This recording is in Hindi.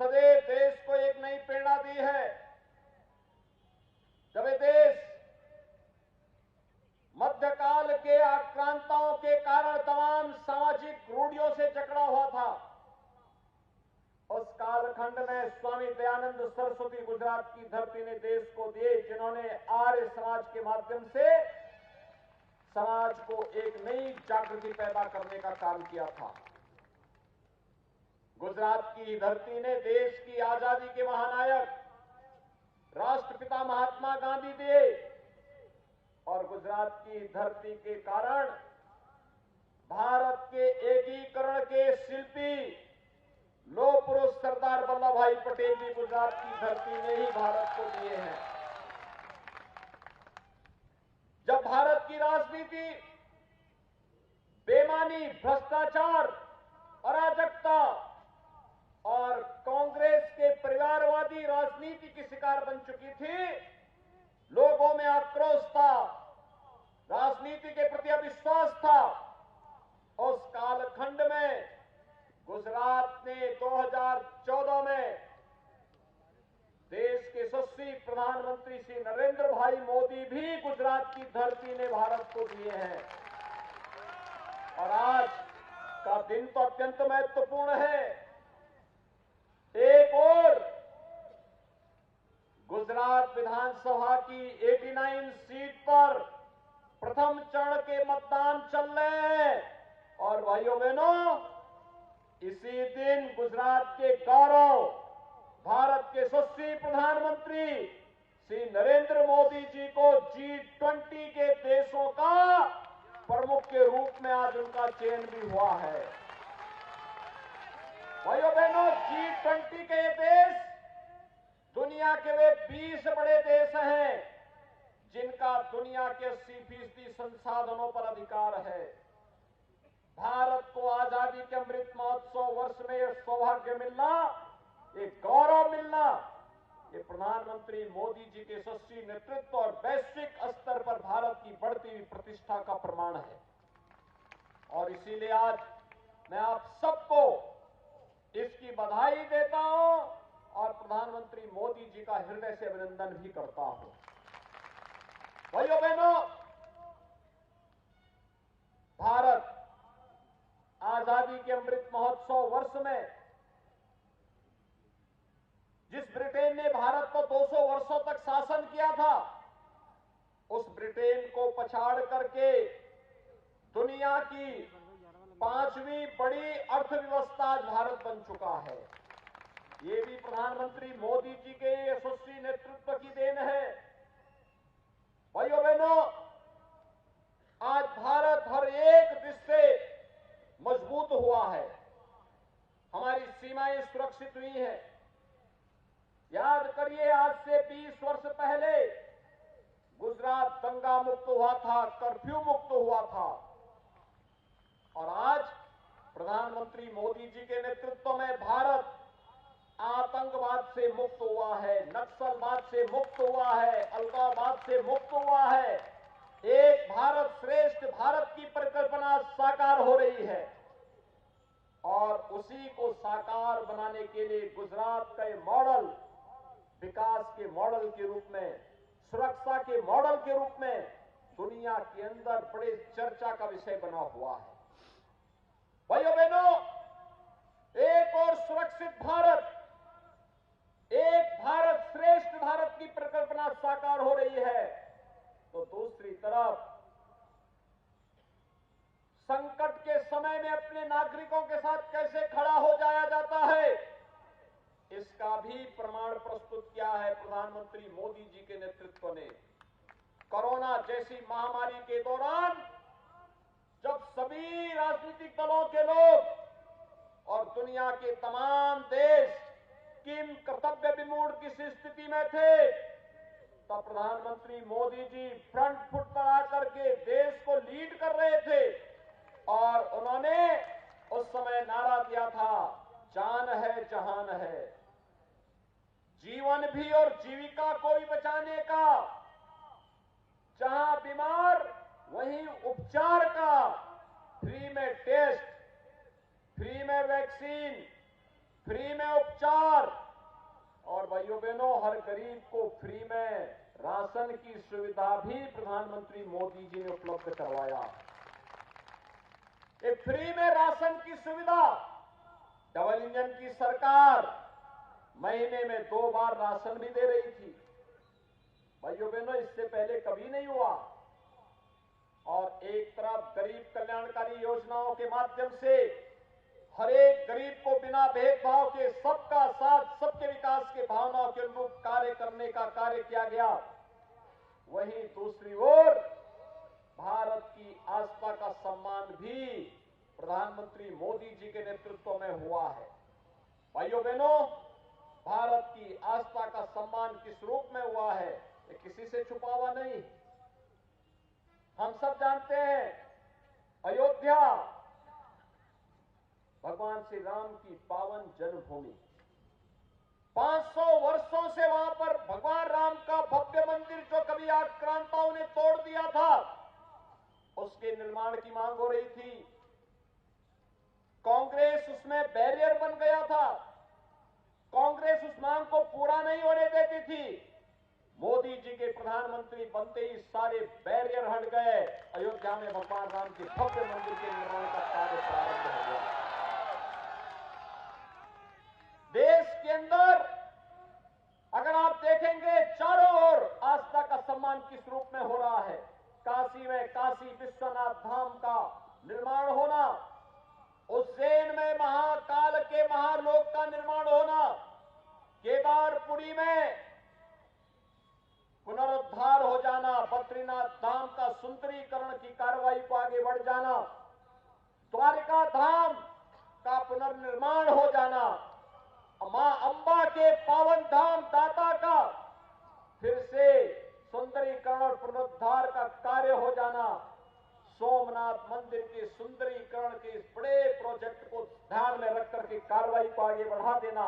सदैव देश को एक नई प्रेरणा दी है। जब ये देश मध्यकाल के आक्रांताओं के कारण तमाम सामाजिक रूढ़ियों से जकड़ा हुआ था, उस कालखंड में स्वामी दयानंद सरस्वती गुजरात की धरती ने देश को दिए, जिन्होंने आर्य समाज के माध्यम से समाज को एक नई जागृति पैदा करने का काम किया था। गुजरात की धरती ने देश की आजादी के महानायक राष्ट्रपिता महात्मा गांधी दिए, और गुजरात की धरती के कारण भारत के एकीकरण के शिल्पी लौह पुरुष सरदार वल्लभ भाई पटेल भी गुजरात की धरती ने ही भारत को दिए हैं। जब भारत की राजनीति बेईमानी, भ्रष्टाचार, अराजकता और कांग्रेस के परिवारवादी राजनीति की शिकार बन चुकी थी, लोगों में आक्रोश था, राजनीति के प्रति अविश्वास था, उस कालखंड में गुजरात ने 2014 में देश के यशस्वी प्रधानमंत्री श्री नरेंद्र भाई मोदी भी गुजरात की धरती ने भारत को दिए हैं। और आज का दिन तो अत्यंत महत्वपूर्ण है। एक और गुजरात विधानसभा की 89 सीट पर प्रथम चरण के मतदान चल रहे हैं, और भाइयों बहनों, इसी दिन गुजरात के गौरव, भारत के यशस्वी प्रधानमंत्री श्री नरेंद्र मोदी जी को G20 के देशों का प्रमुख के रूप में आज उनका चयन भी हुआ है। भाइयों बहनों, G20 के ये देश दुनिया के वे 20 बड़े देश हैं जिनका दुनिया के 80% संसाधनों पर अधिकार है। भारत को आजादी के अमृत महोत्सव वर्ष में यह सौभाग्य मिलना, ये गौरव मिलना, ये प्रधानमंत्री मोदी जी के यशस्वी नेतृत्व और वैश्विक स्तर पर भारत की बढ़ती हुई प्रतिष्ठा का प्रमाण है। और इसीलिए आज मैं आप सबको इसकी बधाई देता हूं और प्रधानमंत्री मोदी जी का हृदय से अभिनंदन भी करता हूं। भाइयों बहनों, भारत आजादी के अमृत महोत्सव वर्ष में जिस ब्रिटेन ने भारत को 200 वर्षों तक शासन किया था, उस ब्रिटेन को पछाड़ करके दुनिया की 5वीं बड़ी अर्थव्यवस्था आज भारत बन चुका है। ये भी प्रधानमंत्री मोदी जी के यशस्वी नेतृत्व की देन है। भाइयों बहनों, आज भारत हर एक दिश से मजबूत हुआ है, हमारी सीमाएं सुरक्षित हुई हैं। याद करिए, आज से 20 वर्ष पहले गुजरात दंगा मुक्त हुआ था, कर्फ्यू मुक्त हुआ था, और आज प्रधानमंत्री मोदी जी के नेतृत्व में भारत आतंकवाद से मुक्त हुआ है, नक्सलवाद से मुक्त हुआ है, अलगाववाद से मुक्त हुआ है। एक भारत श्रेष्ठ भारत की परिकल्पना साकार हो रही है, और उसी को साकार बनाने के लिए गुजरात का ये मॉडल विकास के मॉडल के रूप में, सुरक्षा के मॉडल के रूप में दुनिया के अंदर बड़े चर्चा का विषय बना हुआ है। भाइयों बहनों, एक और सुरक्षित भारत, एक भारत श्रेष्ठ भारत की परिकल्पना साकार हो रही है, तो दूसरी तरफ संकट के समय में अपने नागरिकों के साथ कैसे खड़ा हो जाया जाता है, इसका भी प्रमाण प्रस्तुत किया है प्रधानमंत्री मोदी जी के नेतृत्व ने। कोरोना जैसी महामारी के दौरान जब सभी राजनीतिक दलों के लोग और दुनिया के तमाम देश किम कर्तव्य विमूढ़ की स्थिति में थे, तब प्रधानमंत्री मोदी जी फ्रंट फुट पर आकर के देश को लीड कर रहे थे, और उन्होंने उस समय नारा दिया था, जान है जहान है, जीवन भी और जीविका को भी बचाने का, जहां बीमार वहीं उपचार का, फ्री में टेस्ट, फ्री में वैक्सीन, फ्री में उपचार और भाइयों बहनों हर गरीब को फ्री में राशन की सुविधा भी प्रधानमंत्री मोदी जी ने उपलब्ध करवाया। ये फ्री में राशन की सुविधा, डबल इंजन की सरकार महीने में 2 बार राशन भी दे रही थी। भाइयों बहनों इससे पहले कभी नहीं हुआ। और एक तरफ गरीब कल्याणकारी योजनाओं के माध्यम से हर एक गरीब को बिना भेदभाव के सबका साथ सबके विकास के भावनाओं के अनुरूप कार्य करने का कार्य किया गया। वहीं दूसरी ओर भारत की आस्था का सम्मान भी प्रधानमंत्री मोदी जी के नेतृत्व में हुआ है। भाइयों बहनों, भारत की आस्था का सम्मान किस रूप में हुआ है ये किसी से छुपा हुआ नहीं। हम सब जानते हैं, अयोध्या भगवान श्री राम की पावन जन्मभूमि, 500 वर्षों से वहां पर भगवान राम का भव्य मंदिर जो कभी आक्रांताओं ने तोड़ दिया था, उसके निर्माण की मांग हो रही थी। कांग्रेस उसमें बैरियर बन गया था। कांग्रेस उस मांग को पूरा नहीं होने देती थी। मोदी जी के प्रधानमंत्री बनते ही सारे बैरियर हट गए। अयोध्या में भगवान राम के भव्य मंदिर के निर्माण का कार्य प्रारंभ हो गया। देश के अंदर अगर आप देखेंगे चारों ओर आस्था का सम्मान किस रूप में हो रहा है। काशी में काशी विश्वनाथ धाम का निर्माण होना, उज्जैन में महाकाल के महालोक का निर्माण होना, केदारपुरी में पुनरुद्धार हो जाना, बद्रीनाथ धाम का सुंदरीकरण की कार्रवाई को आगे बढ़ जाना, द्वारिका धाम का पुनर्निर्माण हो जाना, मां अंबा के पावन धाम दाता का फिर से सुंदरीकरण और पुनरुद्धार का कार्य हो जाना, सोमनाथ मंदिर के सुंदरीकरण के इस बड़े प्रोजेक्ट को ध्यान में रख करके कार्रवाई को आगे बढ़ा देना,